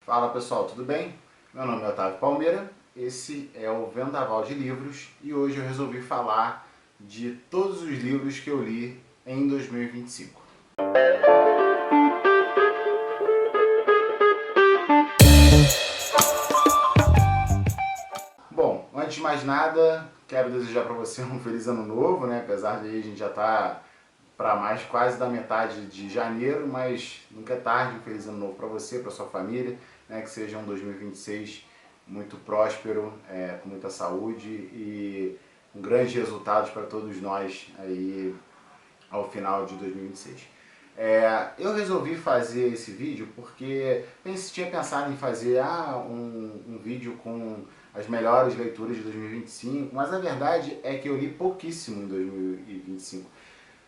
Fala pessoal, tudo bem? Meu nome é Otávio Palmeira, esse é o Vendaval de Livros e hoje eu resolvi falar de todos os livros que eu li em 2025. Bom, antes de mais nada, quero desejar para você um feliz ano novo, né? Apesar de a gente já estar para mais quase da metade de janeiro, mas nunca é tarde. Um feliz ano novo para você, para sua família, né? Que seja um 2026 muito próspero, com muita saúde e com grandes resultados para todos nós aí ao final de 2026. Eu resolvi fazer esse vídeo porque tinha pensado em fazer um vídeo com as melhores leituras de 2025, mas a verdade é que eu li pouquíssimo em 2025.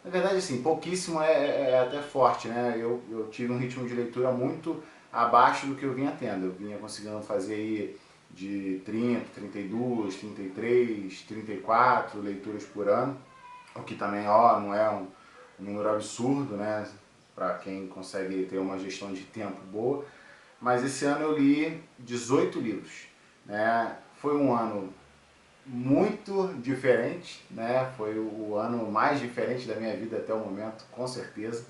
Na verdade, assim, pouquíssimo é até forte, né? Eu tive um ritmo de leitura muito abaixo do que eu vinha tendo. Eu vinha conseguindo fazer aí de 30, 32, 33, 34 leituras por ano, o que também não é um número absurdo, né? Para quem consegue ter uma gestão de tempo boa. Mas esse ano eu li 18 livros, né? Foi um ano muito diferente, né? Foi o ano mais diferente da minha vida até o momento, com certeza.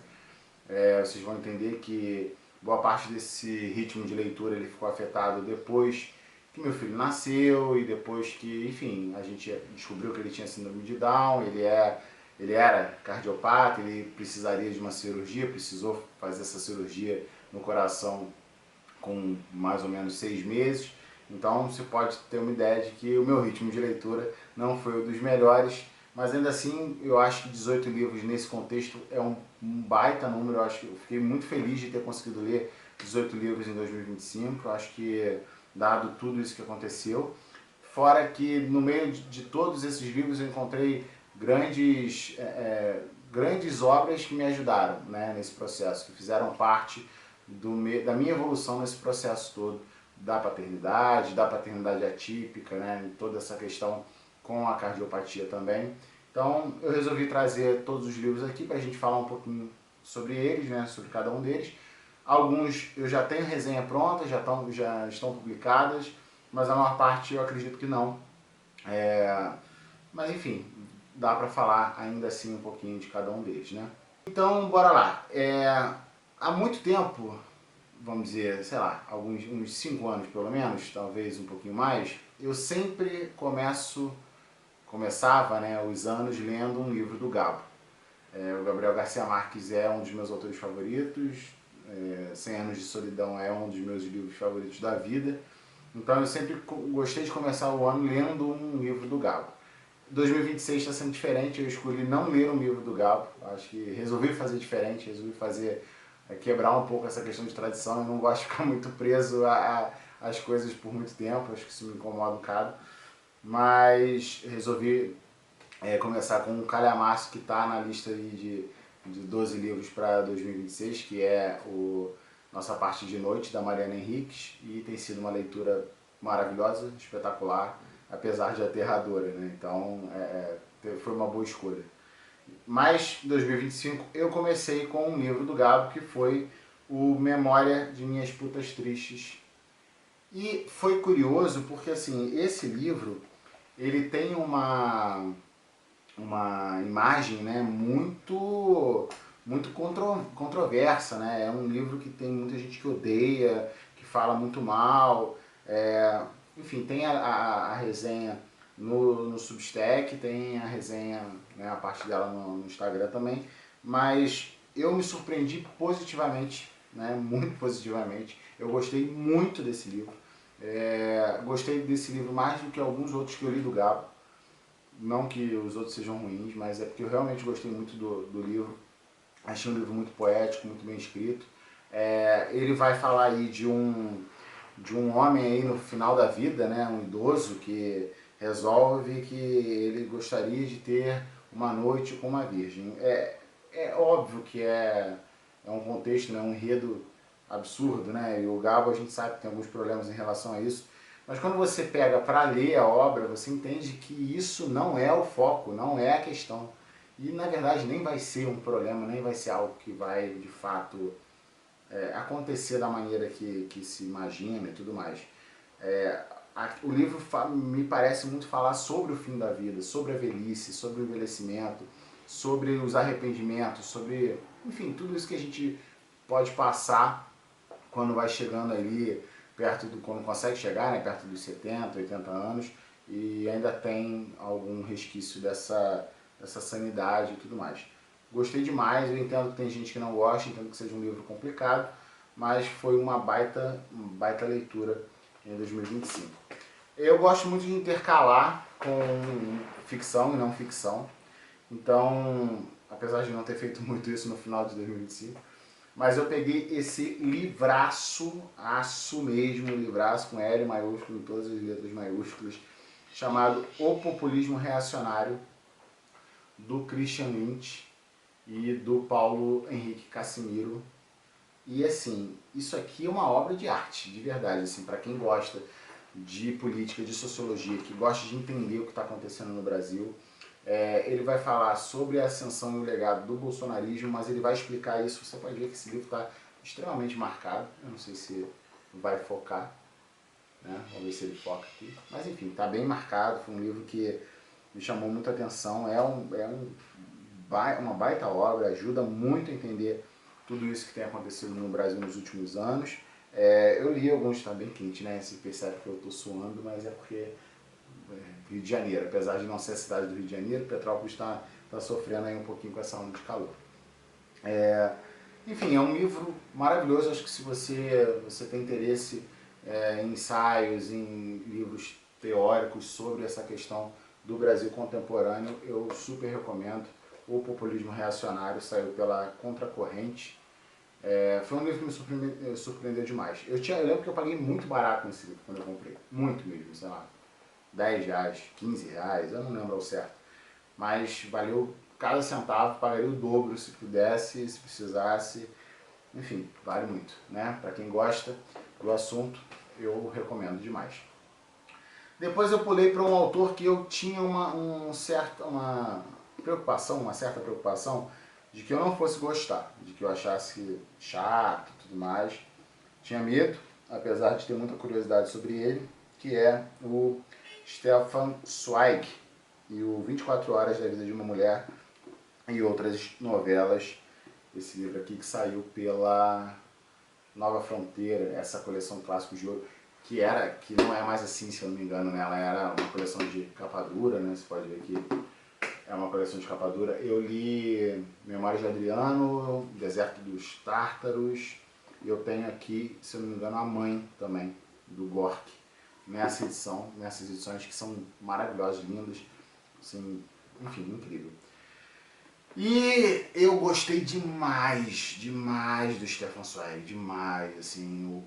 Vocês vão entender que boa parte desse ritmo de leitura ele ficou afetado depois que meu filho nasceu e depois que, enfim, a gente descobriu que ele tinha síndrome de Down, ele era cardiopata, ele precisaria de uma cirurgia, precisou fazer essa cirurgia no coração com mais ou menos 6 meses. Então você pode ter uma ideia de que o meu ritmo de leitura não foi o dos melhores, mas ainda assim eu acho que 18 livros nesse contexto é um baita número. Eu acho que eu fiquei muito feliz de ter conseguido ler 18 livros em 2025. Eu acho que, dado tudo isso que aconteceu, fora que no meio de todos esses livros eu encontrei grandes obras que me ajudaram, né, nesse processo, que fizeram parte da minha evolução nesse processo todo da paternidade atípica, né, toda essa questão com a cardiopatia também. Então eu resolvi trazer todos os livros aqui para a gente falar um pouquinho sobre eles, né, sobre cada um deles. Alguns eu já tenho resenha pronta, já estão publicadas, mas a maior parte eu acredito que não. Mas enfim, dá para falar ainda assim um pouquinho de cada um deles, né? Então, bora lá. Há muito tempo, vamos dizer, sei lá, uns 5 anos pelo menos, talvez um pouquinho mais, eu sempre começava, né, os anos lendo um livro do Gabo. O Gabriel Garcia Marques é um dos meus autores favoritos, 100 Anos de Solidão é um dos meus livros favoritos da vida, então eu sempre gostei de começar o ano lendo um livro do Gabo. 2026 está sendo diferente, eu escolhi não ler um livro do Gabo, acho que resolvi fazer diferente, resolvi quebrar um pouco essa questão de tradição. Eu não gosto de ficar muito preso às coisas por muito tempo, acho que isso me incomoda um bocado, mas resolvi começar com um calhamaço que está na lista aí de 12 livros para 2026, que é o Nossa Parte de Noite, da Mariana Henriques, e tem sido uma leitura maravilhosa, espetacular, apesar de aterradora, né? Então foi uma boa escolha. Mas em 2025 eu comecei com um livro do Gabo, que foi o Memória de Minhas Putas Tristes. E foi curioso porque assim, esse livro ele tem uma imagem, né, muito controversa, né? É um livro que tem muita gente que odeia, que fala muito mal. Enfim, tem a resenha no Substack, tem a resenha, né, a parte dela no Instagram também, mas eu me surpreendi positivamente, né, muito positivamente. Eu gostei muito desse livro. Gostei desse livro mais do que alguns outros que eu li do Gabo. Não que os outros sejam ruins, mas é porque eu realmente gostei muito do livro. Achei um livro muito poético, muito bem escrito. Ele vai falar aí de um homem aí no final da vida, né, um idoso que resolve que ele gostaria de ter uma noite com uma virgem. É óbvio que é um contexto, né, um enredo absurdo, né, e o Gabo a gente sabe que tem alguns problemas em relação a isso, mas quando você pega para ler a obra, você entende que isso não é o foco, não é a questão. E na verdade nem vai ser um problema, nem vai ser algo que vai de fato acontecer da maneira que se imagina e tudo mais. O livro me parece muito falar sobre o fim da vida, sobre a velhice, sobre o envelhecimento, sobre os arrependimentos, sobre, enfim, tudo isso que a gente pode passar quando vai chegando ali, quando consegue chegar, né, perto dos 70, 80 anos, e ainda tem algum resquício dessa sanidade e tudo mais. Gostei demais, eu entendo que tem gente que não gosta, entendo que seja um livro complicado, mas foi uma baita leitura em 2025. Eu gosto muito de intercalar com ficção e não ficção, então, apesar de não ter feito muito isso no final de 2025, mas eu peguei esse livraço, aço mesmo, livraço com L maiúsculo, em todas as letras maiúsculas, chamado O Populismo Reacionário, do Christian Lynch e do Paulo Henrique Casimiro. E assim, isso aqui é uma obra de arte, de verdade, assim, para quem gosta de política, de sociologia, que gosta de entender o que está acontecendo no Brasil. Ele vai falar sobre a ascensão e o legado do bolsonarismo, mas ele vai explicar isso. Você pode ver que esse livro está extremamente marcado. Eu não sei se vai focar, né? Vamos ver se ele foca aqui. Mas enfim, está bem marcado. Foi um livro que me chamou muita atenção. Uma baita obra, ajuda muito a entender tudo isso que tem acontecido no Brasil nos últimos anos. Eu li alguns, está bem quente, né? Você percebe que eu estou suando, mas é porque Rio de Janeiro, apesar de não ser a cidade do Rio de Janeiro, Petrópolis está sofrendo aí um pouquinho com essa onda de calor. Enfim, é um livro maravilhoso. Acho que se você tem interesse em ensaios, em livros teóricos sobre essa questão do Brasil contemporâneo, eu super recomendo. O Populismo Reacionário saiu pela Contracorrente. Foi um livro que me surpreendeu demais. Eu lembro que eu paguei muito barato nesse livro quando eu comprei. Muito mesmo, sei lá, 10 reais, 15 reais, eu não lembro ao certo. Mas valeu cada centavo, pagaria o dobro se pudesse, se precisasse. Enfim, vale muito, né? Para quem gosta do assunto, eu recomendo demais. Depois eu pulei para um autor que eu tinha uma certa preocupação de que eu não fosse gostar, de que eu achasse chato e tudo mais. Tinha medo, apesar de ter muita curiosidade sobre ele, que é o Stefan Zweig e o 24 Horas da Vida de uma Mulher e Outras Novelas. Esse livro aqui que saiu pela Nova Fronteira, essa coleção Clássicos de Ouro, que não é mais assim, se eu não me engano, né? Ela era uma coleção de capa dura, né? Você pode ver que é uma coleção de capa dura. Eu li Memórias de Adriano, Deserto dos Tártaros, e eu tenho aqui, se eu não me engano, A Mãe também, do Gorky, nessas edições que são maravilhosas, lindas, assim, enfim, incrível. E eu gostei demais do Stefan Zweig, demais, assim,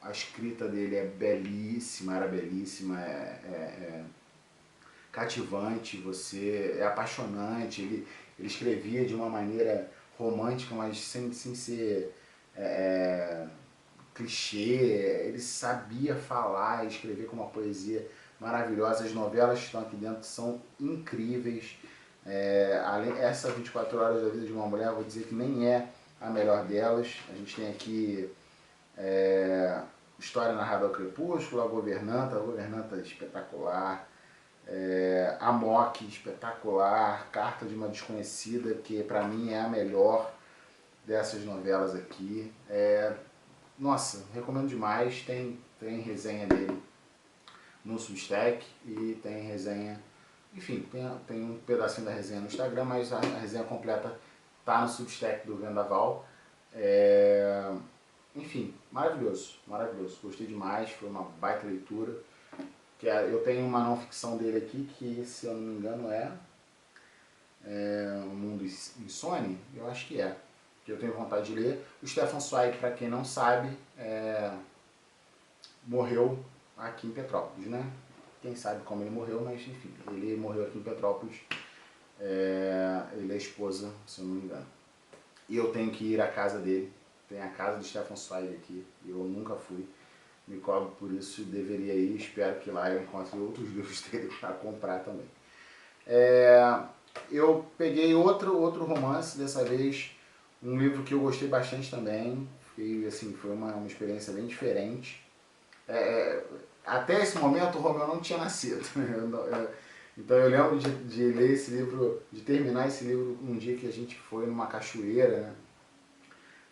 a escrita dele é belíssima, era belíssima, cativante, é apaixonante, ele escrevia de uma maneira romântica, mas sem ser clichê, ele sabia falar e escrever com uma poesia maravilhosa. As novelas que estão aqui dentro são incríveis. Essa 24 Horas da Vida de uma Mulher, eu vou dizer que nem é a melhor delas. A gente tem aqui História Narrada ao Crepúsculo, A Governanta espetacular, Amok espetacular, Carta de uma Desconhecida, que para mim é a melhor dessas novelas aqui. Nossa, recomendo demais. Tem resenha dele no Substack e tem resenha, enfim, tem um pedacinho da resenha no Instagram, mas a resenha completa tá no Substack do Vendaval. Enfim, maravilhoso, gostei demais, foi uma baita leitura. Eu tenho uma não ficção dele aqui, que se eu não me engano é O Mundo Insone, eu acho que que eu tenho vontade de ler. O Stefan Zweig, para quem não sabe, morreu aqui em Petrópolis, né? Quem sabe como ele morreu, mas enfim, ele morreu aqui em Petrópolis. Ele é esposa, se eu não me engano. E eu tenho que ir à casa dele. Tem a casa do Stefan Zweig aqui, eu nunca fui. Me cobro por isso, deveria ir. Espero que lá eu encontre outros livros dele para comprar também. Eu peguei outro romance, dessa vez um livro que eu gostei bastante também. fiquei, assim, foi uma experiência bem diferente. Até esse momento o Romeu não tinha nascido. Então eu lembro de ler esse livro, de terminar esse livro um dia que a gente foi numa cachoeira,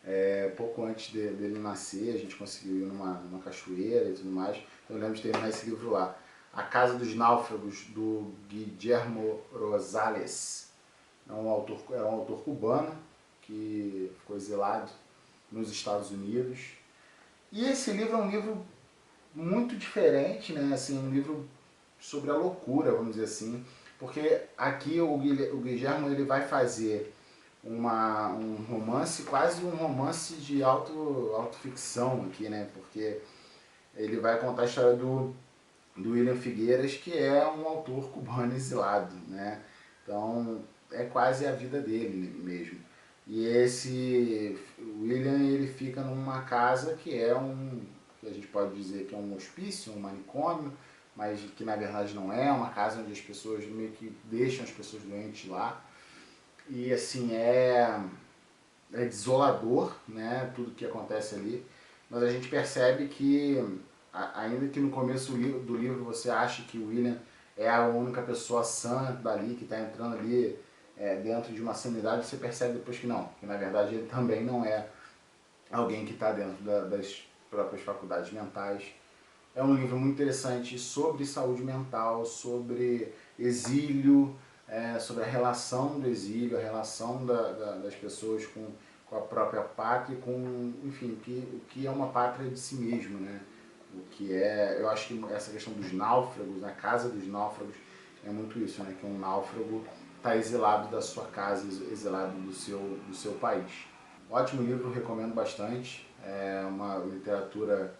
né? Pouco antes dele nascer, a gente conseguiu ir numa cachoeira e tudo mais. Então eu lembro de terminar esse livro lá. A Casa dos Náufragos, do Guillermo Rosales. É um autor cubano que ficou exilado nos Estados Unidos. E esse livro é um livro muito diferente, né? Assim, um livro sobre a loucura, vamos dizer assim. Porque aqui o Guillermo ele vai fazer um romance, quase um romance de autoficção aqui, né? Porque ele vai contar a história do William Figueiras, que é um autor cubano exilado, né? Então é quase a vida dele mesmo. E esse William ele fica numa casa que é que a gente pode dizer que é um hospício, um manicômio, mas que na verdade não é, uma casa onde as pessoas meio que deixam as pessoas doentes lá. E assim, é desolador, né, tudo que acontece ali, mas a gente percebe que, ainda que no começo do livro você ache que o William é a única pessoa sã dali, que está entrando ali dentro de uma sanidade, você percebe depois que não, que na verdade ele também não é alguém que está dentro das próprias faculdades mentais. É um livro muito interessante sobre saúde mental, sobre exílio, sobre a relação do exílio, a relação das pessoas com a própria pátria, enfim, o que é uma pátria de si mesmo, né? O que eu acho que essa questão dos náufragos, na casa dos náufragos, é muito isso, né? Que um náufrago está exilado da sua casa, exilado do seu país. Ótimo livro, recomendo bastante. É uma literatura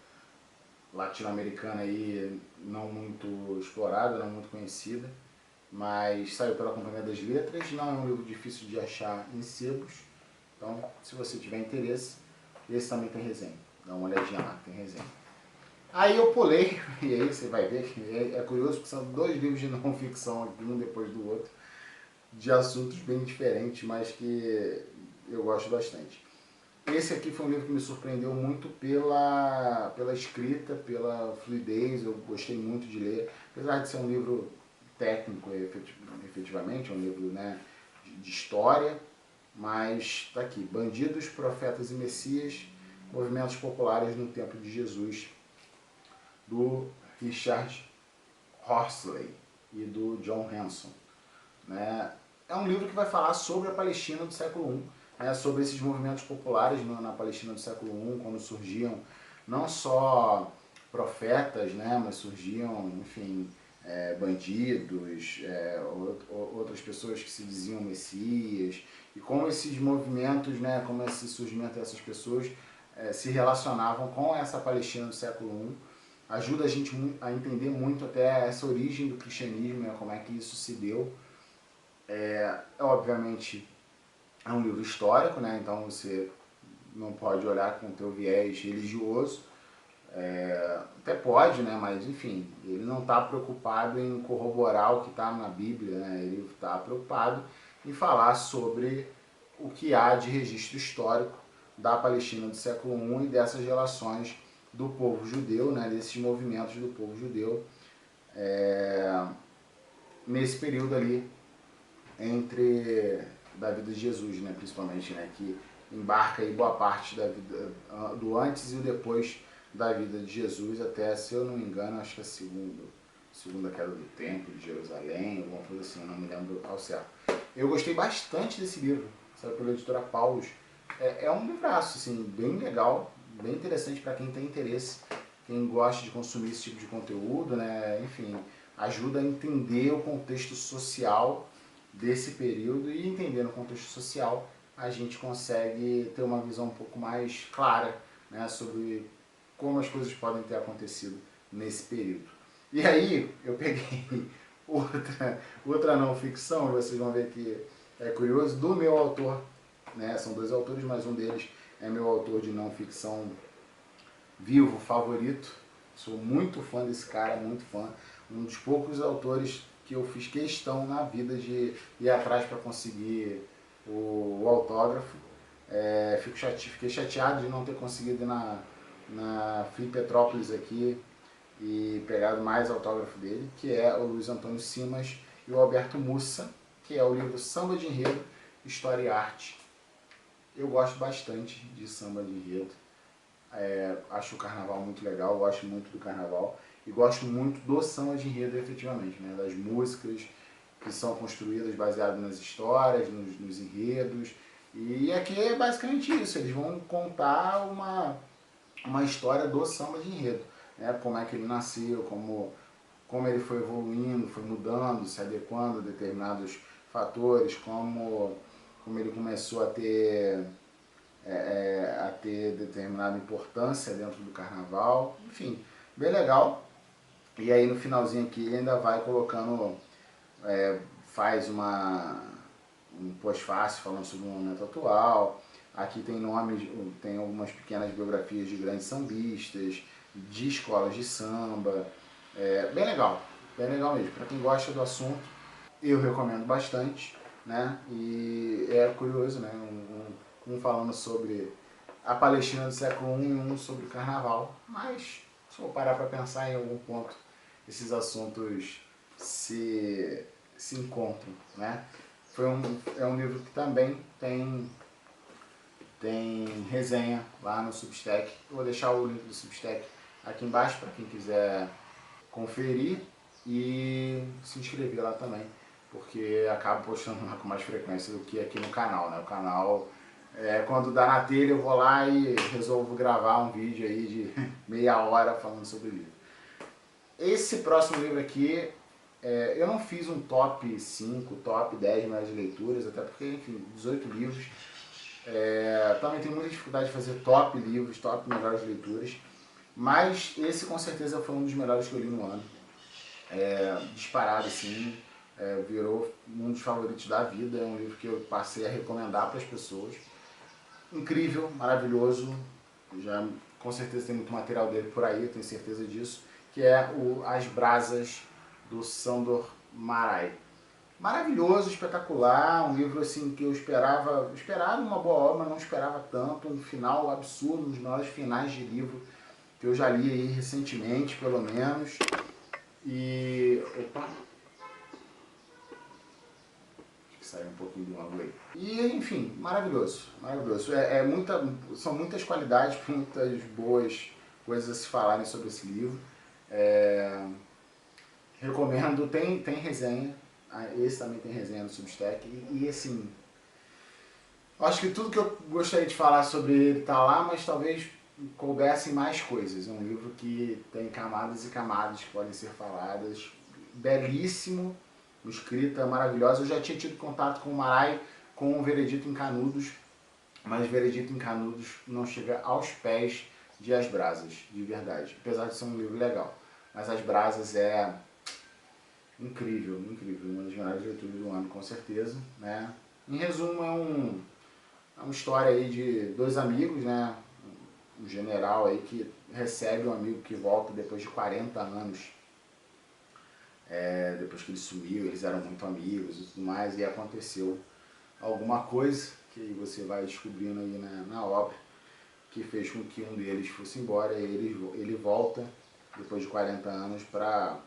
latino-americana aí não muito explorada, não muito conhecida, mas saiu pela Companhia das Letras, não é um livro difícil de achar em sebos, então se você tiver interesse, esse também tem resenha, dá uma olhadinha lá, tem resenha. Aí eu pulei, e aí você vai ver que é curioso, porque são dois livros de não ficção aqui, um depois do outro, de assuntos bem diferentes, mas que eu gosto bastante. Esse aqui foi um livro que me surpreendeu muito pela escrita, pela fluidez, eu gostei muito de ler. Apesar de ser um livro técnico, efetivamente, é um livro, né, de história, mas está aqui, Bandidos, Profetas e Messias, Movimentos Populares no Tempo de Jesus, do Richard Horsley e do John Hanson. Né? É um livro que vai falar sobre a Palestina do século I, sobre esses movimentos populares na Palestina do século I, quando surgiam não só profetas, né, mas surgiam, enfim, bandidos, outras pessoas que se diziam messias, e como esses movimentos, né, como esse surgimento dessas pessoas se relacionavam com essa Palestina do século I, ajuda a gente a entender muito até essa origem do cristianismo, né, como é que isso se deu. Obviamente é um livro histórico, né? Então você não pode olhar com o teu viés religioso, até pode, né? Mas enfim, ele não está preocupado em corroborar o que está na Bíblia, né? Ele está preocupado em falar sobre o que há de registro histórico da Palestina do século I e dessas relações do povo judeu, né? Desses movimentos do povo judeu nesse período ali da vida de Jesus, né, principalmente, né, que embarca aí boa parte da vida do antes e o depois da vida de Jesus, até, se eu não me engano, acho que é segunda queda do templo de Jerusalém, alguma coisa assim, eu não me lembro ao certo. Eu gostei bastante desse livro, saiu pela editora Paulus. É um livraço, assim, bem legal, bem interessante para quem tem interesse, quem gosta de consumir esse tipo de conteúdo, né, enfim, ajuda a entender o contexto social desse período, e entendendo o contexto social a gente consegue ter uma visão um pouco mais clara, né, sobre como as coisas podem ter acontecido nesse período. E aí eu peguei outra não ficção, e vocês vão ver que é curioso, do meu autor, né, são dois autores, mas um deles é meu autor de não ficção vivo favorito. Sou muito fã desse cara, muito fã. Um dos poucos autores que eu fiz questão na vida de ir atrás para conseguir o autógrafo. Fiquei chateado de não ter conseguido ir na Flip Petrópolis aqui e pegado mais autógrafo dele, que é o Luiz Antônio Simas e o Alberto Mussa, que é o livro Samba de Enredo, História e Arte. Eu gosto bastante de samba de enredo, acho o carnaval muito legal, gosto muito do carnaval e gosto muito do samba de enredo efetivamente, né, das músicas que são construídas baseadas nas histórias, nos enredos, e aqui é basicamente isso, eles vão contar uma história do samba de enredo, né, como é que ele nasceu, como ele foi evoluindo, foi mudando, se adequando a determinados fatores, como ele começou a ter determinada importância dentro do carnaval, enfim, bem legal. E aí no finalzinho aqui ele ainda vai colocando, faz um pós-fácil falando sobre o momento atual. Aqui tem nomes, tem algumas pequenas biografias de grandes sambistas, de escolas de samba, bem legal mesmo. Para quem gosta do assunto, eu recomendo bastante, né? E é curioso, né? Um falando sobre a Palestina do século I e um sobre o carnaval, mas se eu parar para pensar em algum ponto, esses assuntos se encontram, né? É um livro que também tem resenha lá no Substack. Eu vou deixar o link do Substack aqui embaixo para quem quiser conferir e se inscrever lá também, porque acabo postando lá com mais frequência do que aqui no canal, né? O canal, quando dá na telha, eu vou lá e resolvo gravar um vídeo aí de meia hora falando sobre o livro. Esse próximo livro aqui, eu não fiz um top 5, top 10 melhores leituras, até porque, enfim, 18 livros. Também tenho muita dificuldade de fazer top livros, top melhores leituras, mas esse com certeza foi um dos melhores que eu li no ano. Disparado assim, virou um dos favoritos da vida, é um livro que eu passei a recomendar para as pessoas. Incrível, maravilhoso, já com certeza tem muito material dele por aí, eu tenho certeza disso, que é As Brasas, do Sándor Márai. Maravilhoso, espetacular, um livro assim que eu esperava uma boa obra, mas não esperava tanto, um final absurdo, um dos maiores finais de livro que eu já li aí recentemente, pelo menos. E... opa! Acho que saiu um pouquinho do ângulo aí. E, enfim, maravilhoso, maravilhoso. São muitas qualidades, muitas boas coisas a se falarem sobre esse livro. Recomendo, tem resenha, esse também tem resenha no Substack, e assim, acho que tudo que eu gostaria de falar sobre ele está lá, mas talvez coubessem mais coisas. É um livro que tem camadas e camadas que podem ser faladas, belíssimo, escrita maravilhosa. Eu já tinha tido contato com o Márai, com o Veredito em Canudos, mas Veredito em Canudos não chega aos pés de As Brasas, de verdade, apesar de ser um livro legal. Mas As Brasas é incrível, incrível, uma das melhores leituras do ano, com certeza, né? Em resumo, é uma história aí de dois amigos, né? Um general aí que recebe um amigo que volta depois de 40 anos, depois que ele sumiu, eles eram muito amigos e tudo mais, e aconteceu alguma coisa que você vai descobrindo aí na obra, que fez com que um deles fosse embora, e ele volta depois de 40 anos para,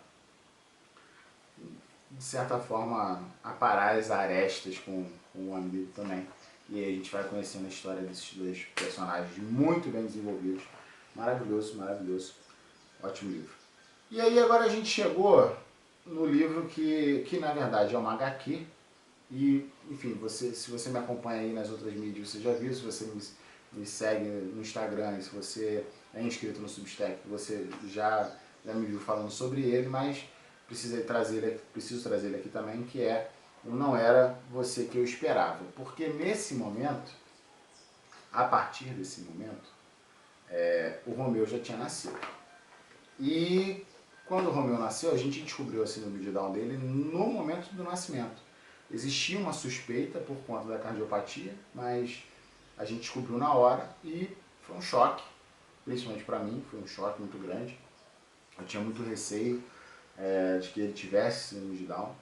de certa forma, aparar as arestas com o amigo também. E aí a gente vai conhecendo a história desses dois personagens muito bem desenvolvidos. Maravilhoso, maravilhoso. Ótimo livro. E aí agora a gente chegou no livro que na verdade é uma HQ. E, enfim, se você me acompanha aí nas outras mídias, você já viu. Se você me segue no Instagram, se você é inscrito no Substack, você já me viu falando sobre ele, mas preciso trazer ele aqui também, que é o Não Era Você Que Eu Esperava. Porque nesse momento, a partir desse momento, o Romeu já tinha nascido. E quando o Romeu nasceu, a gente descobriu a síndrome de Down dele no momento do nascimento. Existia uma suspeita por conta da cardiopatia, mas a gente descobriu na hora e foi um choque, principalmente para mim, foi um choque muito grande. Eu tinha muito receio de que ele tivesse síndrome de Down,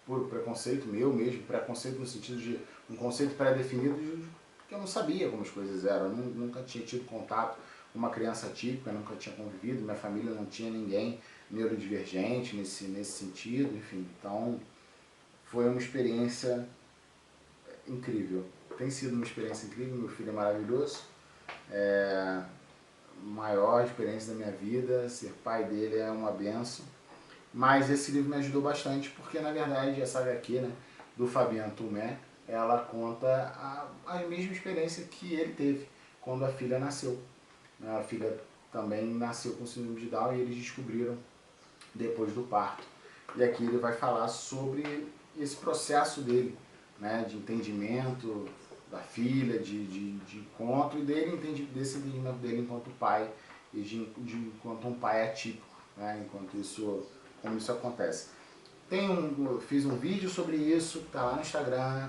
por preconceito meu mesmo, preconceito no sentido de um conceito pré-definido que eu não sabia como as coisas eram, eu nunca tinha tido contato com uma criança típica, nunca tinha convivido, minha família não tinha ninguém neurodivergente nesse sentido, enfim, então foi uma experiência incrível. Tem sido uma experiência incrível, meu filho é maravilhoso, é a maior experiência da minha vida, ser pai dele é uma benção, mas esse livro me ajudou bastante porque na verdade essa HQ, né, do Fabiano Tumé, ela conta a mesma experiência que ele teve quando a filha nasceu. A filha também nasceu com síndrome de Down e eles descobriram depois do parto. E aqui ele vai falar sobre esse processo dele, né, de entendimento da filha, de encontro, e desse entendimento dele enquanto pai, e enquanto um pai atípico, né, como isso acontece. Fiz um vídeo sobre isso, está lá no Instagram,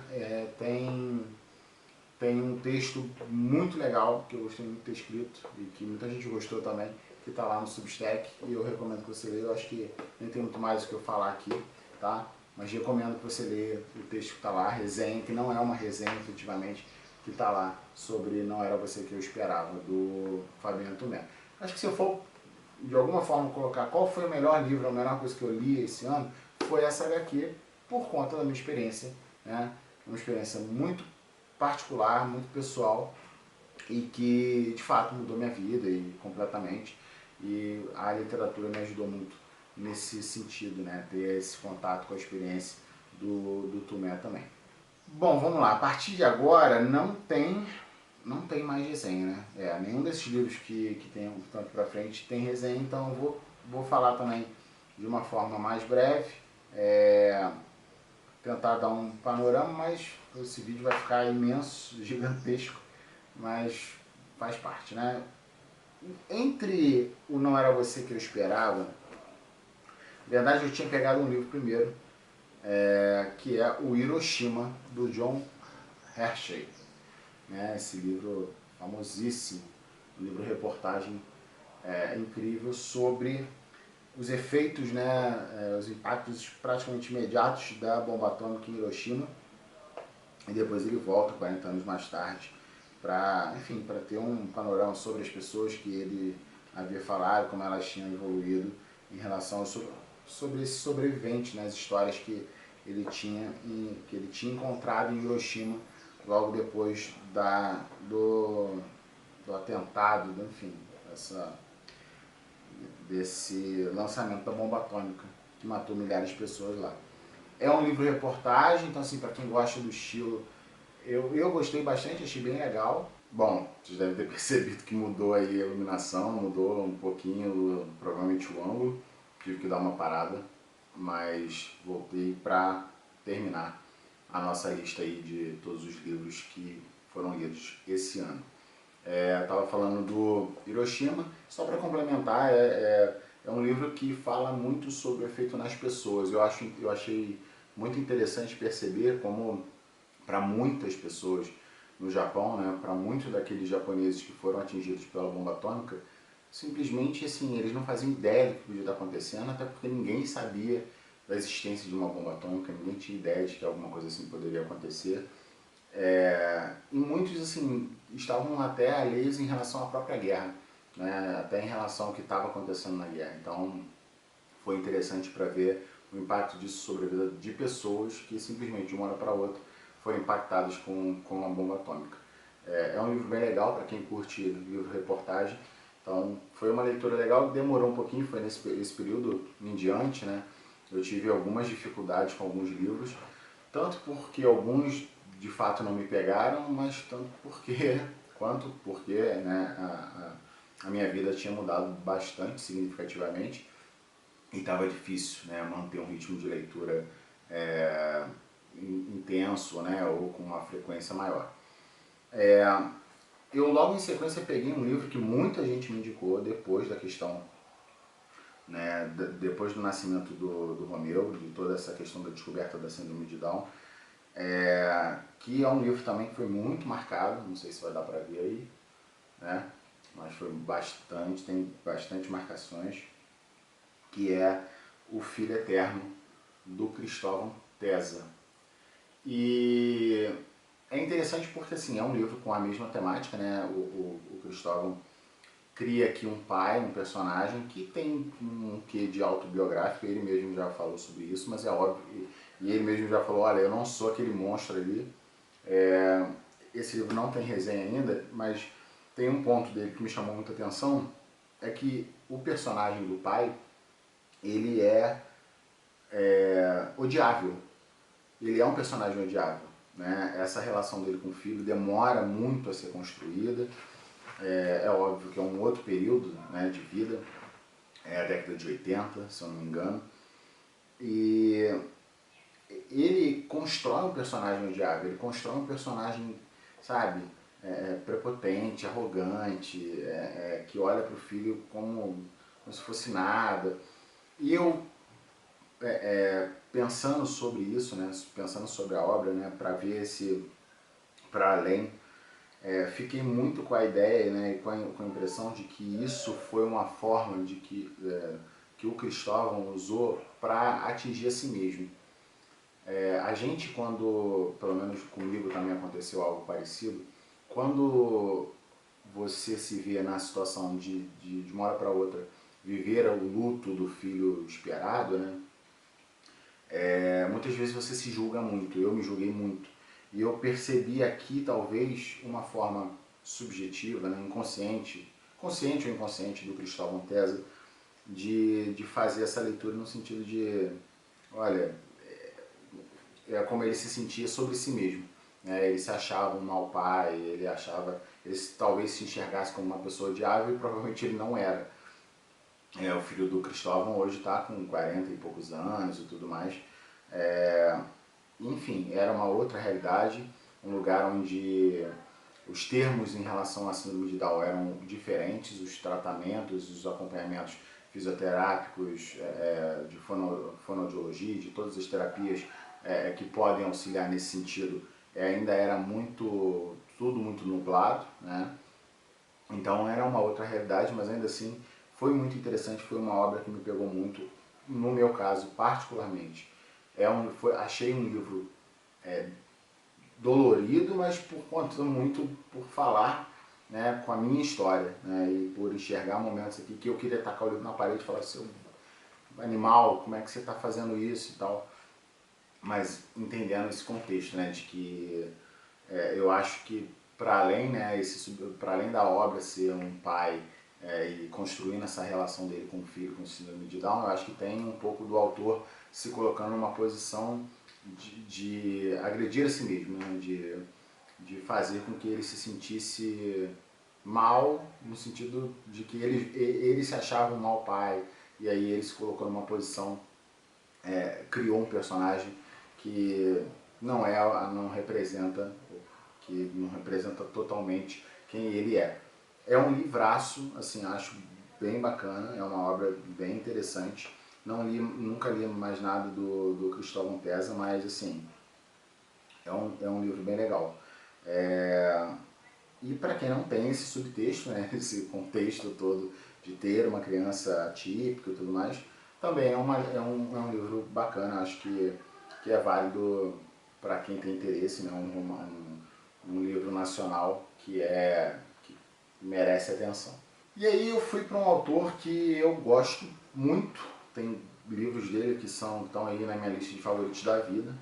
tem um texto muito legal, que eu gostei muito de ter escrito, e que muita gente gostou também, que está lá no Substack, e eu recomendo que você leia. Eu acho que nem tem muito mais o que eu falar aqui, tá? Mas recomendo que você leia o texto que está lá, a resenha, que não é uma resenha, efetivamente, que está lá sobre Não Era Você Que Eu Esperava, do Fabiano Tumé. Acho que se eu for, de alguma forma, colocar qual foi o melhor livro, a melhor coisa que eu li esse ano, foi essa HQ, por conta da minha experiência, né? Uma experiência muito particular, muito pessoal, e que de fato mudou minha vida e completamente, e a literatura me ajudou muito nesse sentido, né, ter esse contato com a experiência do Tumé também. Bom, vamos lá, a partir de agora não tem mais resenha, né, nenhum desses livros que estão aqui pra frente tem resenha, então eu vou falar também de uma forma mais breve, tentar dar um panorama, mas esse vídeo vai ficar imenso, gigantesco, mas faz parte, né? Entre o Não Era Você Que Eu Esperava, na verdade eu tinha pegado um livro primeiro, que é o Hiroshima, do John Hersey, né? Esse livro famosíssimo, um livro-reportagem incrível sobre os efeitos, né, os impactos praticamente imediatos da bomba atômica em Hiroshima, e depois ele volta 40 anos mais tarde para, enfim, para ter um panorama sobre as pessoas que ele havia falado, como elas tinham evoluído em relação sobre esses sobreviventes, né, as histórias que ele tinha encontrado em Hiroshima logo depois do atentado, enfim, desse lançamento da bomba atômica que matou milhares de pessoas lá. É um livro-reportagem, então assim, para quem gosta do estilo, eu gostei bastante, achei bem legal. Bom, vocês devem ter percebido que mudou aí a iluminação, mudou um pouquinho, provavelmente o ângulo, tive que dar uma parada, mas voltei para terminar a nossa lista aí de todos os livros que foram lidos esse ano. Estava falando do Hiroshima, só para complementar, é um livro que fala muito sobre o efeito nas pessoas. Eu achei muito interessante perceber como, para muitas pessoas no Japão, né, para muitos daqueles japoneses que foram atingidos pela bomba atômica, simplesmente assim, eles não faziam ideia do que podia estar acontecendo, até porque ninguém sabia da existência de uma bomba atômica, ninguém tinha ideia de que alguma coisa assim poderia acontecer. E muitos assim, estavam até alheios em relação à própria guerra, né, até em relação ao que estava acontecendo na guerra. Então foi interessante para ver o impacto disso sobre a vida de pessoas que simplesmente de uma hora para outra foram impactadas com a bomba atômica. É um livro bem legal para quem curte livro-reportagem, então foi uma leitura legal, demorou um pouquinho, foi esse período em diante, né? Eu tive algumas dificuldades com alguns livros, tanto porque alguns de fato não me pegaram, mas quanto porque, né, a minha vida tinha mudado bastante significativamente e estava difícil, né, manter um ritmo de leitura intenso, né, ou com uma frequência maior. Eu logo em sequência peguei um livro que muita gente me indicou depois da questão, né, depois do nascimento do Romeu, de toda essa questão da descoberta da síndrome de Down, que é um livro também que foi muito marcado, não sei se vai dar para ver aí, né, mas foi bastante, tem bastante marcações, que é O Filho Eterno, do Cristóvão Tesa. E É interessante porque assim, é um livro com a mesma temática, né? O Cristóvão cria aqui um pai, um personagem que tem um quê de autobiográfico, ele mesmo já falou sobre isso, mas é óbvio, e ele mesmo já falou, olha, eu não sou aquele monstro ali. Esse livro não tem resenha ainda, mas tem um ponto dele que me chamou muita atenção, é que o personagem do pai, ele é odiável. Ele é um personagem odiável. Né? Essa relação dele com o filho demora muito a ser construída. É óbvio que é um outro período, né, de vida, é a década de 80, se eu não me engano. E ele constrói um personagem odiável, ele constrói um personagem, sabe, prepotente, arrogante, que olha para o filho como se fosse nada. E eu, pensando sobre isso, né, pensando sobre a obra, né, para ver esse para além, fiquei muito com a ideia, né, e com a impressão de que isso foi uma forma de que o Cristóvão usou para atingir a si mesmo. A gente, quando, pelo menos comigo também aconteceu algo parecido, quando você se vê na situação de uma hora para outra viver o luto do filho esperado, né, muitas vezes você se julga muito, eu me julguei muito. E eu percebi aqui, talvez, uma forma subjetiva, né, inconsciente, consciente ou inconsciente do Cristóvão Tesa, de fazer essa leitura no sentido de, olha, é como ele se sentia sobre si mesmo. Né? Ele se achava um mau pai, ele talvez se enxergasse como uma pessoa odiável e provavelmente ele não era. O filho do Cristóvão hoje está com 40 e poucos anos e tudo mais. Enfim, era uma outra realidade, um lugar onde os termos em relação à síndrome de Down eram diferentes, os tratamentos, os acompanhamentos fisioterápicos, de fonoaudiologia, de todas as terapias que podem auxiliar nesse sentido, ainda era tudo muito nublado, né? Então era uma outra realidade, mas ainda assim foi muito interessante, foi uma obra que me pegou muito, no meu caso particularmente. Achei um livro dolorido, mas por conta muito por falar, né, com a minha história, né, e por enxergar momentos aqui que eu queria tacar o livro na parede e falar, seu animal, como é que você está fazendo isso e tal. Mas entendendo esse contexto, né, de que eu acho que para além, né, para além da obra ser um pai e construindo essa relação dele com o filho com síndrome de Down, eu acho que tem um pouco do autor se colocando numa posição de agredir a si mesmo, né, de fazer com que ele se sentisse mal, no sentido de que ele se achava um mau pai, e aí ele se colocou numa posição, criou um personagem que não representa, que não representa totalmente quem ele é. É um livraço, assim, acho bem bacana, é uma obra bem interessante. Nunca li mais nada do Cristóvão Tesa, mas assim, é um livro bem legal. E para quem não tem esse subtexto, né, esse contexto todo de ter uma criança atípica e tudo mais, também é um livro bacana, acho que é válido para quem tem interesse, né, um livro nacional que merece atenção. E aí eu fui para um autor que eu gosto muito, tem livros dele que estão aí na minha lista de favoritos da vida.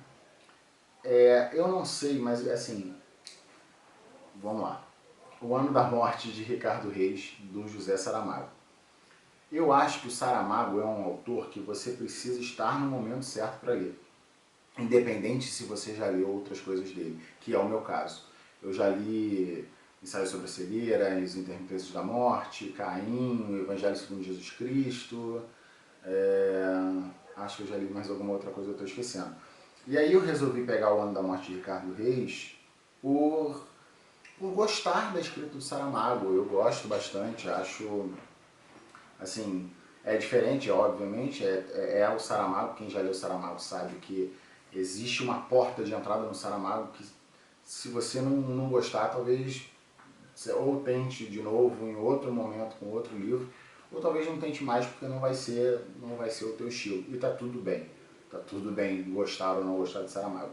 Eu não sei, mas assim, vamos lá. O Ano da Morte de Ricardo Reis, do José Saramago. Eu acho que o Saramago é um autor que você precisa estar no momento certo para ler. Independente se você já leu outras coisas dele, que é o meu caso. Eu já li Ensaio sobre a Cegueira, Os Intermitentes da Morte, Caim, o Evangelho segundo Jesus Cristo, acho que eu já li mais alguma outra coisa, eu estou esquecendo. E aí eu resolvi pegar o Ano da Morte de Ricardo Reis por gostar da escrita do Saramago. Eu gosto bastante, acho, assim, é diferente, obviamente, é o Saramago, quem já leu o Saramago sabe que existe uma porta de entrada no Saramago que, se você não gostar, talvez você ou tente de novo em outro momento com outro livro, ou talvez não tente mais porque não vai ser o teu estilo. E tá tudo bem gostar ou não gostar de Saramago.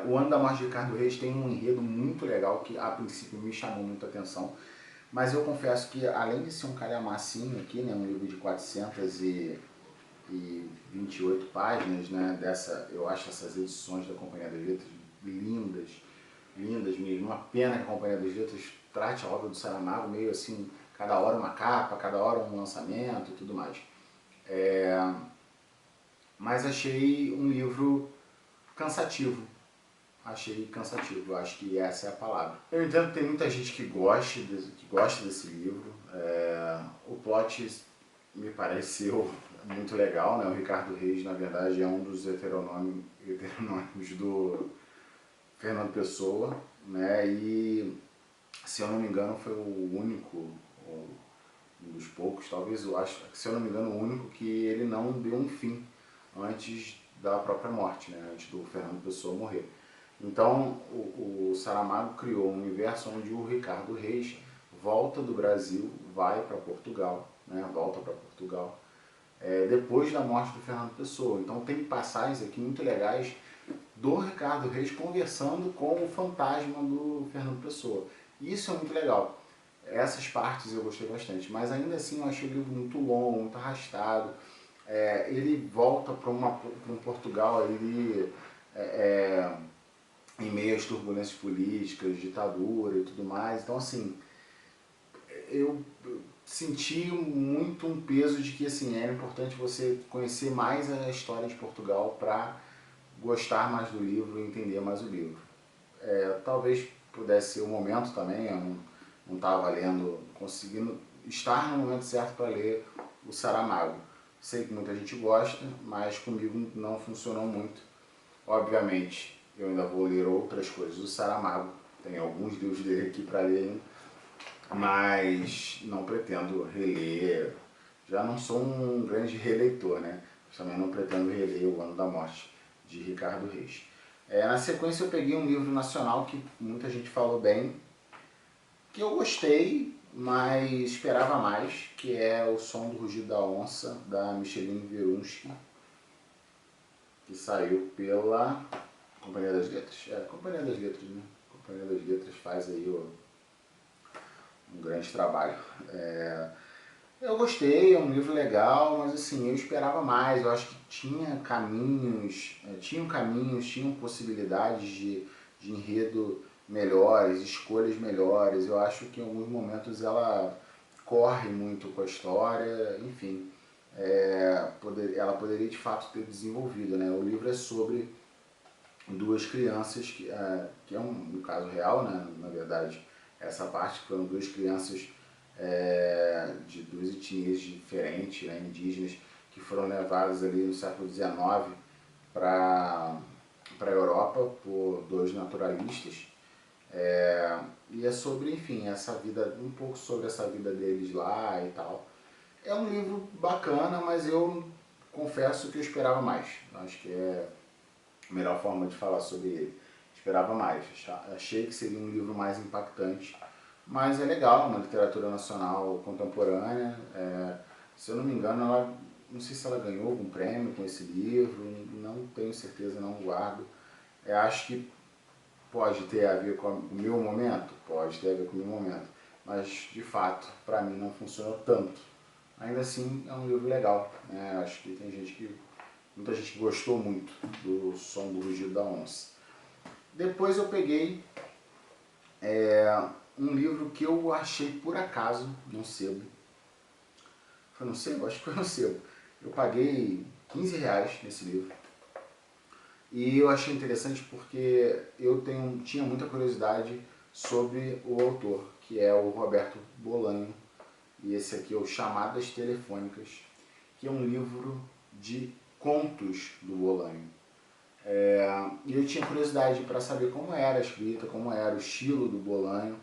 O Ano da Morte de Ricardo Reis tem um enredo muito legal que a princípio me chamou muita atenção, mas eu confesso que além de ser um calhamacinho aqui, né, um livro de 428 páginas, né, eu acho essas edições da Companhia das Letras lindas, lindas mesmo. Uma pena que a Companhia das Letras trate a obra do Saramago meio assim, cada hora uma capa, cada hora um lançamento e tudo mais. Mas achei um livro cansativo. Achei cansativo, acho que essa é a palavra. Eu entendo que tem muita gente que gosta desse livro. O plot me pareceu muito legal, né? O Ricardo Reis, na verdade, é um dos heteronômicos do Fernando Pessoa, né? E, se eu não me engano, foi o único, um dos poucos, talvez, eu acho, se eu não me engano, o único que ele não deu um fim antes da própria morte, né? Antes do Fernando Pessoa morrer. Então, o Saramago criou um universo onde o Ricardo Reis volta do Brasil, vai para Portugal, né? Volta para Portugal, depois da morte do Fernando Pessoa. Então tem passagens aqui muito legais do Ricardo Reis conversando com o fantasma do Fernando Pessoa. Isso é muito legal. Essas partes eu gostei bastante, mas ainda assim eu achei o livro muito longo, muito arrastado. Ele volta para um Portugal ali, em meio às turbulências políticas, ditadura e tudo mais. Então, assim, eu senti muito um peso de que, assim, era importante você conhecer mais a história de Portugal para gostar mais do livro e entender mais o livro. Talvez pudesse ser o momento também, eu não estava lendo, conseguindo estar no momento certo para ler o Saramago. Sei que muita gente gosta, mas comigo não funcionou muito. Obviamente, eu ainda vou ler outras coisas do Saramago, tem alguns livros dele aqui para ler, mas não pretendo reler. Já não sou um grande releitor, né? Mas também não pretendo reler O Ano da Morte, de Ricardo Reis. Na sequência eu peguei um livro nacional que muita gente falou bem, que eu gostei, mas esperava mais, que é O Som do Rugido da Onça, da Micheline Virunski, que saiu pela Companhia das Letras. Companhia das Letras, né? Companhia das Letras faz aí um grande trabalho. Eu gostei, é um livro legal, mas assim, eu esperava mais. Eu acho que tinham caminhos, tinham possibilidades de enredo melhores, escolhas melhores. Eu acho que em alguns momentos ela corre muito com a história, enfim. Ela poderia de fato ter desenvolvido, né? O livro é sobre duas crianças, que é um caso real, né? Na verdade, essa parte foram duas crianças de duas etnias diferentes, né, indígenas, que foram levadas ali no século XIX para a Europa por dois naturalistas. E é sobre, enfim, essa vida, um pouco sobre essa vida deles lá e tal. É um livro bacana, mas eu confesso que eu esperava mais. Acho que é a melhor forma de falar sobre ele. Esperava mais. Achei que seria um livro mais impactante. Mas é legal, uma literatura nacional contemporânea. Se eu não me engano, não sei se ela ganhou algum prêmio com esse livro, não tenho certeza, não guardo. Acho que pode ter a ver com o meu momento, pode ter a ver com o meu momento, mas de fato, para mim não funcionou tanto. Ainda assim, é um livro legal, né? Acho que tem muita gente que gostou muito do Som do Rugido da Onça. Depois eu peguei um livro que eu achei por acaso no sebo. Foi no sebo? Acho que foi no sebo. Eu paguei R$15 nesse livro. E eu achei interessante porque eu tinha muita curiosidade sobre o autor, que é o Roberto Bolanho. E esse aqui é o Chamadas Telefônicas, que é um livro de contos do Bolanho. E eu tinha curiosidade para saber como era a escrita, como era o estilo do Bolanho,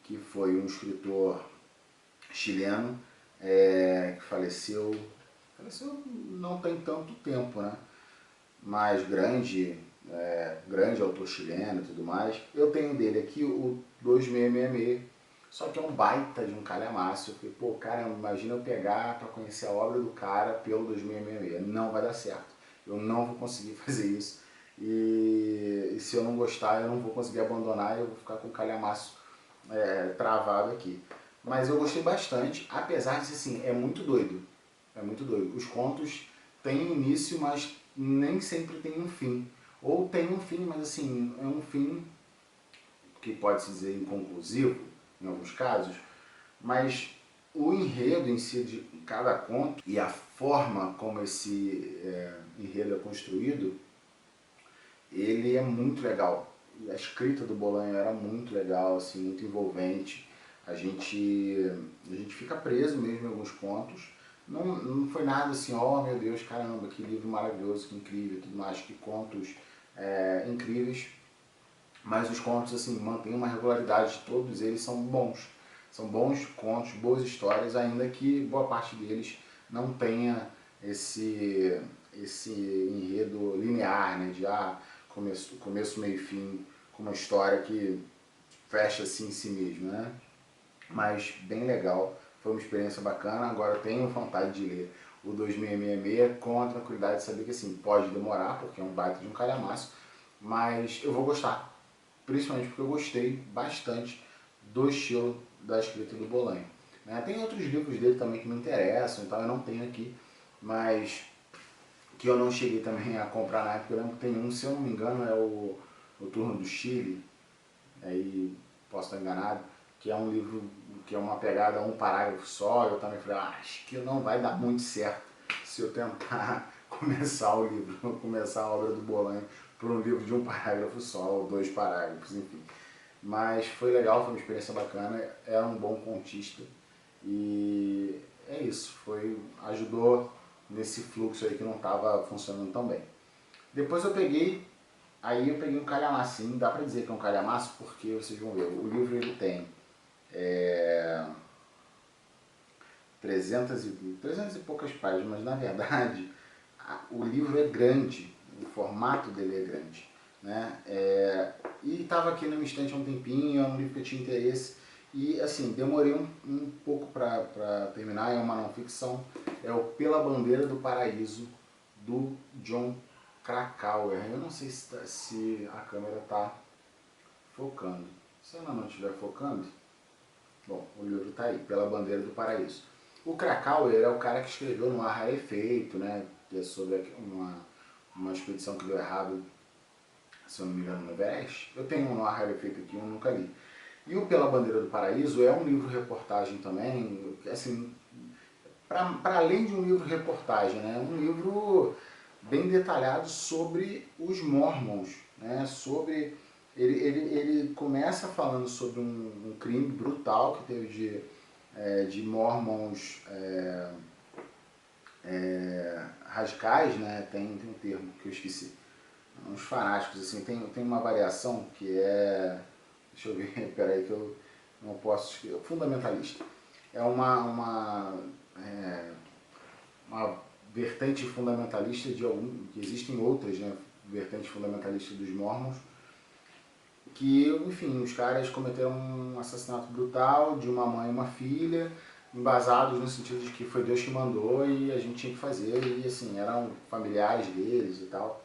que foi um escritor chileno, que faleceu não tem tanto tempo, né? Mas grande autor chileno e tudo mais. Eu tenho dele aqui o 2666, só que é um baita de um calhamaço. Eu falei, pô, cara, imagina eu pegar para conhecer a obra do cara pelo 2666. Não vai dar certo. Eu não vou conseguir fazer isso. e se eu não gostar eu não vou conseguir abandonar e eu vou ficar com o calhamaço travado aqui. Mas eu gostei bastante, apesar de assim, é muito doido. É muito doido. Os contos têm início, mas nem sempre tem um fim. Ou tem um fim, mas assim, é um fim que pode-se dizer inconclusivo, em alguns casos, mas o enredo em si de cada conto e a forma como esse enredo é construído, ele é muito legal. E a escrita do Bolanho era muito legal, assim, muito envolvente. A gente fica preso mesmo em alguns contos. Não foi nada assim, oh meu Deus, caramba, que livro maravilhoso, que incrível, tudo mais, que contos incríveis. Mas os contos assim mantêm uma regularidade, todos eles são bons. São bons contos, boas histórias, ainda que boa parte deles não tenha esse enredo linear, né, de começo, meio e fim, com uma história que fecha assim em si mesmo, né? Mas bem legal, foi uma experiência bacana. Agora eu tenho vontade de ler o 2666 com a tranquilidade de saber que assim, pode demorar, porque é um baita de um calhamaço, mas eu vou gostar, principalmente porque eu gostei bastante do estilo da escrita do Bolanho. Tem outros livros dele também que me interessam, então eu não tenho aqui, mas que eu não cheguei também a comprar na época. Eu lembro que tem um, se eu não me engano, é o Turno do Chile, aí posso estar enganado, que é um livro que é uma pegada, um parágrafo só. Eu também falei, acho que não vai dar muito certo se eu tentar começar o livro, começar a obra do Bolanho por um livro de um parágrafo só, ou 2 parágrafos, enfim. Mas foi legal, foi uma experiência bacana, era um bom contista e é isso, ajudou nesse fluxo aí que não estava funcionando tão bem. Depois eu peguei um calhamacinho, dá pra dizer que é um calhamaço porque vocês vão ver, o livro ele tem 300 e poucas páginas, mas na verdade o livro é grande, o formato dele é grande, né? E estava aqui no meu estante há um tempinho, é um livro que eu tinha interesse e assim, demorei um pouco para terminar. É uma não ficção, é o Pela Bandeira do Paraíso, do Jon Krakauer. Eu não sei se a câmera está focando. Se ela não estiver focando, bom, o livro está aí, Pela Bandeira do Paraíso. O Krakauer é o cara que escreveu No Ar Rarefeito, né, que é sobre uma expedição que deu errado, se eu não me engano, no Everest. Eu tenho um No Ar Rarefeito aqui, eu nunca li. E o Pela Bandeira do Paraíso é um livro-reportagem também, assim, para além de um livro-reportagem, né, um livro bem detalhado sobre os Mormons, né, ele começa falando sobre um crime brutal que teve de Mormons radicais, né, tem um termo que eu esqueci, uns fanáticos, assim, tem uma variação que é, deixa eu ver, peraí que eu não posso escrever, fundamentalista. É uma vertente fundamentalista que existem outras, né, vertentes fundamentalistas dos Mormons, que, enfim, os caras cometeram um assassinato brutal de uma mãe e uma filha, embasados no sentido de que foi Deus que mandou e a gente tinha que fazer, e assim, eram familiares deles e tal.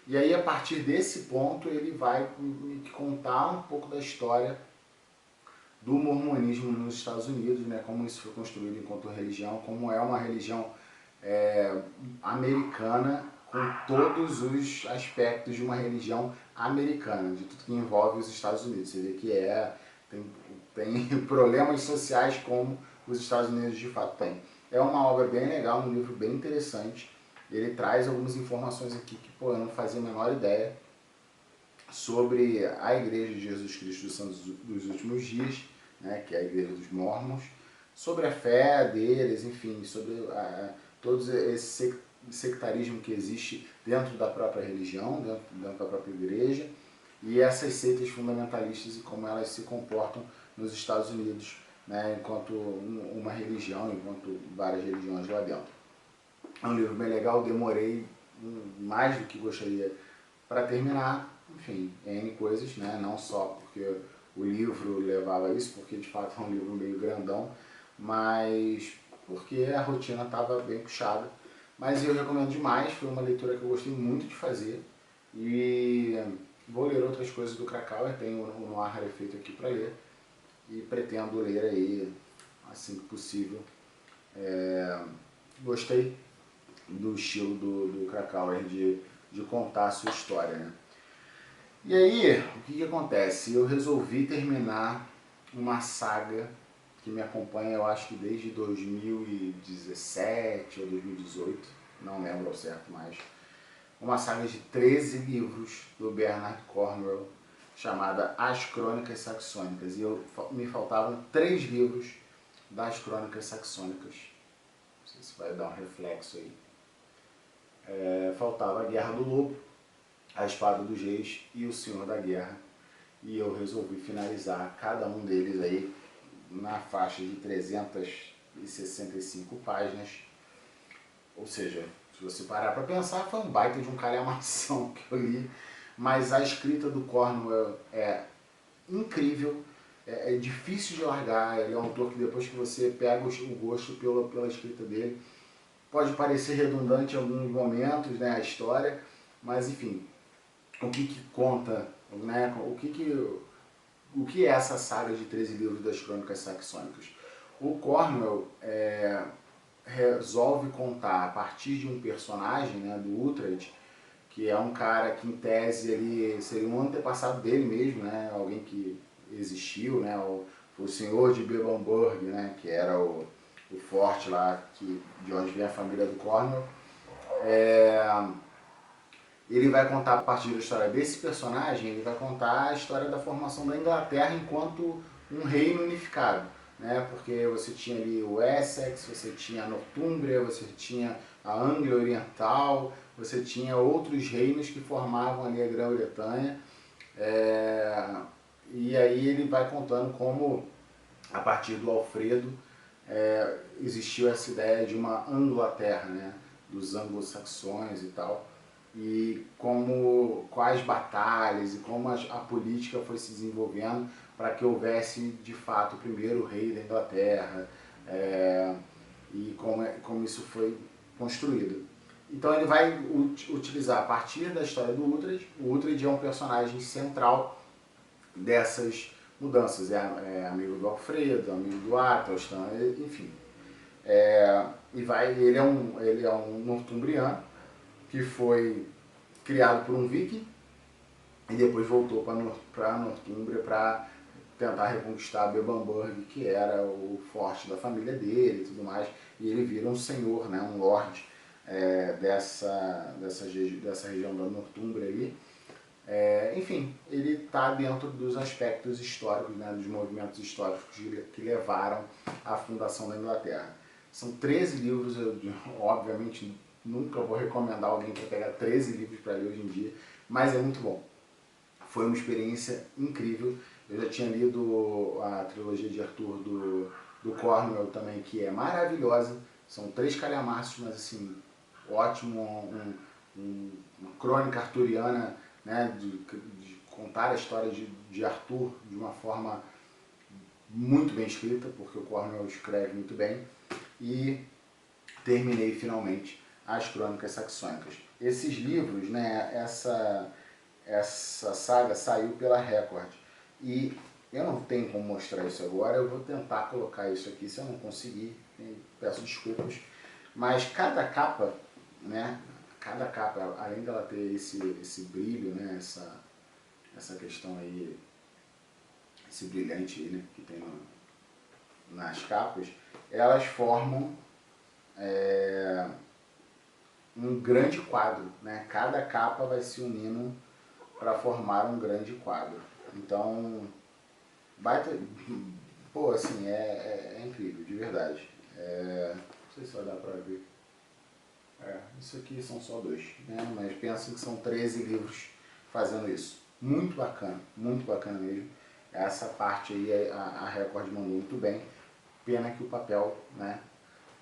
E aí, a partir desse ponto, ele vai contar um pouco da história do mormonismo nos Estados Unidos, né, como isso foi construído enquanto religião, como é uma religião americana, com todos os aspectos de uma religião americana, de tudo que envolve os Estados Unidos. Você vê que tem problemas sociais como os Estados Unidos de fato têm. É uma obra bem legal, um livro bem interessante. Ele traz algumas informações aqui que eu não fazia a menor ideia sobre a Igreja de Jesus Cristo dos Santos dos Últimos Dias, né, que é a Igreja dos Mormons, sobre a fé deles, enfim, sobre todo esse sectarismo que existe dentro da própria religião, dentro da própria igreja, e essas seitas fundamentalistas e como elas se comportam nos Estados Unidos, né, enquanto uma religião, enquanto várias religiões lá dentro. É um livro bem legal, demorei mais do que gostaria para terminar, enfim, N coisas, né, não só porque o livro levava a isso, porque de fato é um livro meio grandão, mas porque a rotina estava bem puxada. Mas eu recomendo demais, foi uma leitura que eu gostei muito de fazer. E vou ler outras coisas do Krakauer, tenho o Noir Rarefeito aqui para ler, e pretendo ler aí assim que possível. Gostei do estilo do Krakauer de contar a sua história, né? E aí, o que acontece? Eu resolvi terminar uma saga que me acompanha, eu acho que desde 2017 ou 2018, não lembro ao certo mais. Uma saga de 13 livros do Bernard Cornwell, chamada As Crônicas Saxônicas. E me faltavam 3 livros das Crônicas Saxônicas. Não sei se vai dar um reflexo aí. Faltava a Guerra do Lobo, a Espada dos Reis e o Senhor da Guerra. E eu resolvi finalizar cada um deles aí na faixa de 365 páginas. Ou seja, se você parar para pensar, foi um baita de um calhamação que eu li. Mas a escrita do Cornwell é incrível, é difícil de largar. Ele é um autor que depois que você pega o gosto pela escrita dele, pode parecer redundante em alguns momentos, né, a história, mas enfim, o que conta, né, o que é essa saga de 13 livros das Crônicas Saxônicas? O Cornwell resolve contar a partir de um personagem, né, do Uhtred, que é um cara que em tese ele seria um antepassado dele mesmo, né, alguém que existiu, né, o senhor de Bebamburg, né, que era o forte lá de onde vem a família do Cornwell. Ele vai contar, a partir da história desse personagem, ele vai contar a história da formação da Inglaterra enquanto um reino unificado, né? Porque você tinha ali o Essex, você tinha a Nortúmbria, você tinha a Anglia Oriental, você tinha outros reinos que formavam ali a Grã-Bretanha. E aí ele vai contando como, a partir do Alfredo, existiu essa ideia de uma Anglaterra, né? Dos anglo-saxões e tal, e quais batalhas e como a política foi se desenvolvendo para que houvesse de fato o primeiro rei da Inglaterra, e como isso foi construído. Então ele vai utilizar a partir da história do Uhtred. O Uhtred é um personagem central dessas mudanças, é amigo do Alfredo, amigo do Athelstan, enfim. Ele é um nortumbriano que foi criado por um viking e depois voltou para Nortúmbria para tentar reconquistar Bebamburg, que era o forte da família dele e tudo mais, e ele vira um senhor, né, um lord dessa região da Nortúmbria ali. Enfim, ele está dentro dos aspectos históricos, né, dos movimentos históricos que levaram à fundação da Inglaterra. São 13 livros, eu obviamente nunca vou recomendar alguém para pegar 13 livros para ler hoje em dia, mas é muito bom. Foi uma experiência incrível. Eu já tinha lido a trilogia de Arthur do Cornwell também, que é maravilhosa. São 3 calhamaços, mas assim, ótimo, uma crônica arturiana, né, de contar a história de Arthur de uma forma muito bem escrita, porque o Cornwell escreve muito bem. E terminei finalmente As Crônicas Saxônicas. Esses livros, né, essa saga saiu pela Record. E eu não tenho como mostrar isso agora, eu vou tentar colocar isso aqui, se eu não conseguir, peço desculpas. Mas cada capa, né, além dela ter esse brilho, né, essa questão aí, esse brilhante aí, né, que tem nas capas, elas formam um grande quadro, né? Cada capa vai se unindo para formar um grande quadro. Então, pô, assim, é incrível, de verdade. Não sei se vai dar para ver. Isso aqui são só 2, né? Mas pensem que são 13 livros fazendo isso. Muito bacana mesmo. Essa parte aí a Record mandou muito bem. Pena que o papel, né?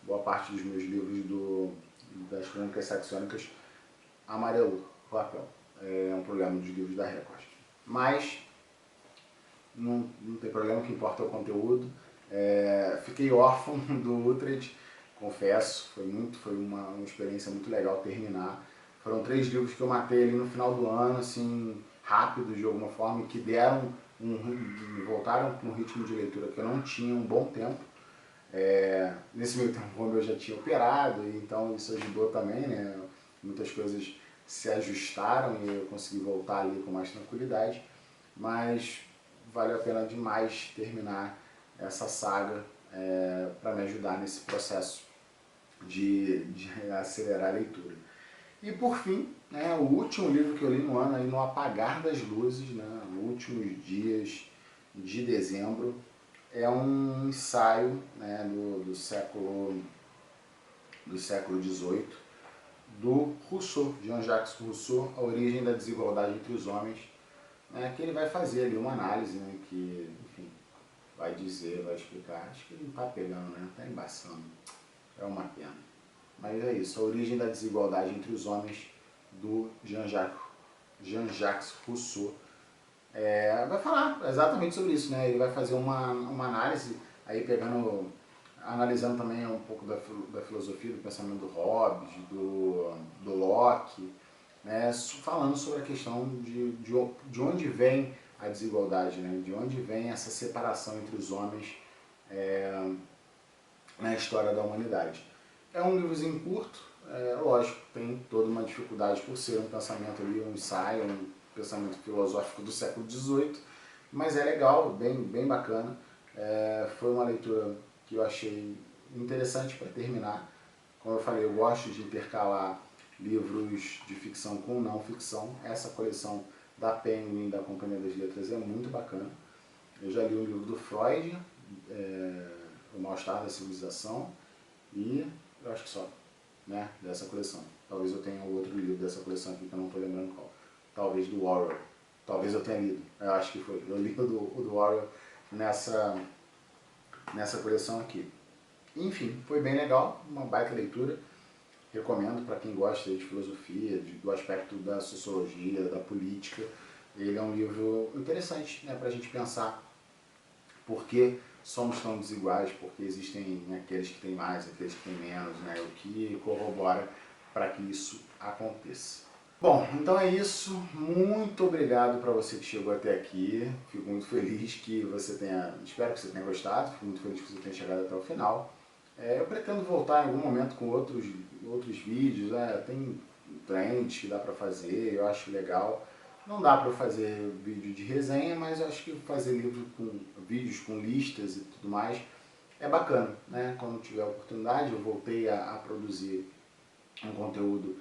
Boa parte dos meus livros das Crônicas Saxônicas amarelou o papel. É um problema dos livros da Record. Mas não tem problema, o que importa é o conteúdo. Fiquei órfão do Uhtred, confesso, foi uma experiência muito legal terminar. Foram 3 livros que eu matei ali no final do ano, assim, rápidos de alguma forma, que deram me voltaram para um ritmo de leitura que eu não tinha um bom tempo. Nesse meio tempo, como eu já tinha operado, então isso ajudou também, né? Muitas coisas se ajustaram e eu consegui voltar ali com mais tranquilidade, mas valeu a pena demais terminar essa saga para me ajudar nesse processo de acelerar a leitura. E por fim, né, o último livro que eu li no ano, aí no apagar das luzes, né, nos últimos dias de dezembro, é um ensaio, né, do século XVIII, do Rousseau, Jean-Jacques Rousseau, A Origem da Desigualdade entre os Homens, né, que ele vai fazer ali uma análise, né, que, enfim, vai dizer, vai explicar. Acho que ele não está pegando, né, está embaçando, é uma pena. Mas é isso, A Origem da Desigualdade entre os Homens, do Jean-Jacques Rousseau. Vai falar exatamente sobre isso, né? Ele vai fazer uma análise, aí analisando também um pouco da filosofia, do pensamento do Hobbes, do Locke, né? Falando sobre a questão de onde vem a desigualdade, né? De onde vem essa separação entre os homens na história da humanidade. É um livrozinho curto, lógico, tem toda uma dificuldade por ser um pensamento ali, um ensaio, um pensamento filosófico do século XVIII, mas é legal, bem bacana. Foi uma leitura que eu achei interessante para terminar. Como eu falei, eu gosto de intercalar livros de ficção com não ficção. Essa coleção da Penguin, da Companhia das Letras, é muito bacana. Eu já li um livro do Freud, O Mal-Estar da Civilização, e eu acho que só, né, dessa coleção. Talvez eu tenha outro livro dessa coleção aqui que eu não estou lembrando qual. Talvez do Orwell. Talvez eu tenha lido. Eu acho que foi. Eu li o do Orwell nessa coleção aqui. Enfim, foi bem legal, uma baita leitura. Recomendo para quem gosta de filosofia, do aspecto da sociologia, da política. Ele é um livro interessante, né, para a gente pensar por que somos tão desiguais, porque existem, né, aqueles que têm mais, aqueles que têm menos, né, o que corrobora para que isso aconteça. Bom, então é isso. Muito obrigado para você que chegou até aqui. Fico muito feliz que você espero que você tenha gostado, fico muito feliz que você tenha chegado até o final. Eu pretendo voltar em algum momento com outros vídeos, né? Tem trends que dá para fazer, eu acho legal. Não dá para fazer vídeo de resenha, mas eu acho que fazer vídeos com listas e tudo mais é bacana, né? Quando tiver a oportunidade, eu voltei a produzir um conteúdo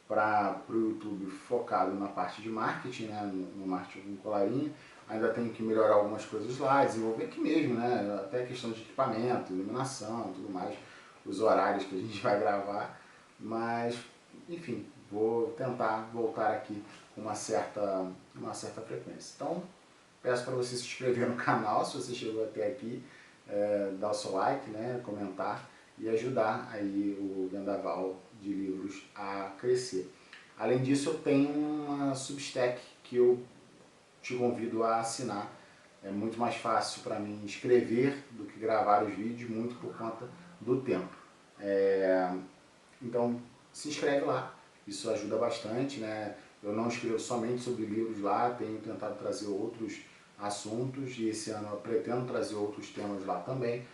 para o YouTube focado na parte de marketing, né? No marketing com colarinho. Ainda tenho que melhorar algumas coisas lá, desenvolver aqui mesmo, né? Até a questão de equipamento, iluminação, tudo mais, os horários que a gente vai gravar, mas enfim, vou tentar voltar aqui com uma certa frequência. Então, peço para você se inscrever no canal, se você chegou até aqui, dar o seu like, né, comentar e ajudar aí o Vendaval de Livros a crescer. Além disso, eu tenho uma Substack que eu te convido a assinar. É muito mais fácil para mim escrever do que gravar os vídeos, muito por conta do tempo. Então, se inscreve lá, isso ajuda bastante, né? Eu não escrevo somente sobre livros lá, tenho tentado trazer outros assuntos e esse ano eu pretendo trazer outros temas lá também.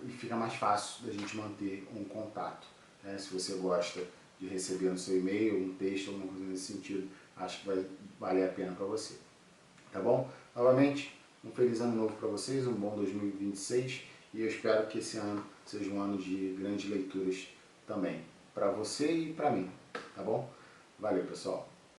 E fica mais fácil da gente manter um contato, né? Se você gosta de receber no seu e-mail um texto, alguma coisa nesse sentido, acho que vai valer a pena para você. Tá bom? Novamente, um feliz ano novo para vocês, um bom 2026 e eu espero que esse ano seja um ano de grandes leituras também, para você e para mim, tá bom? Valeu, pessoal!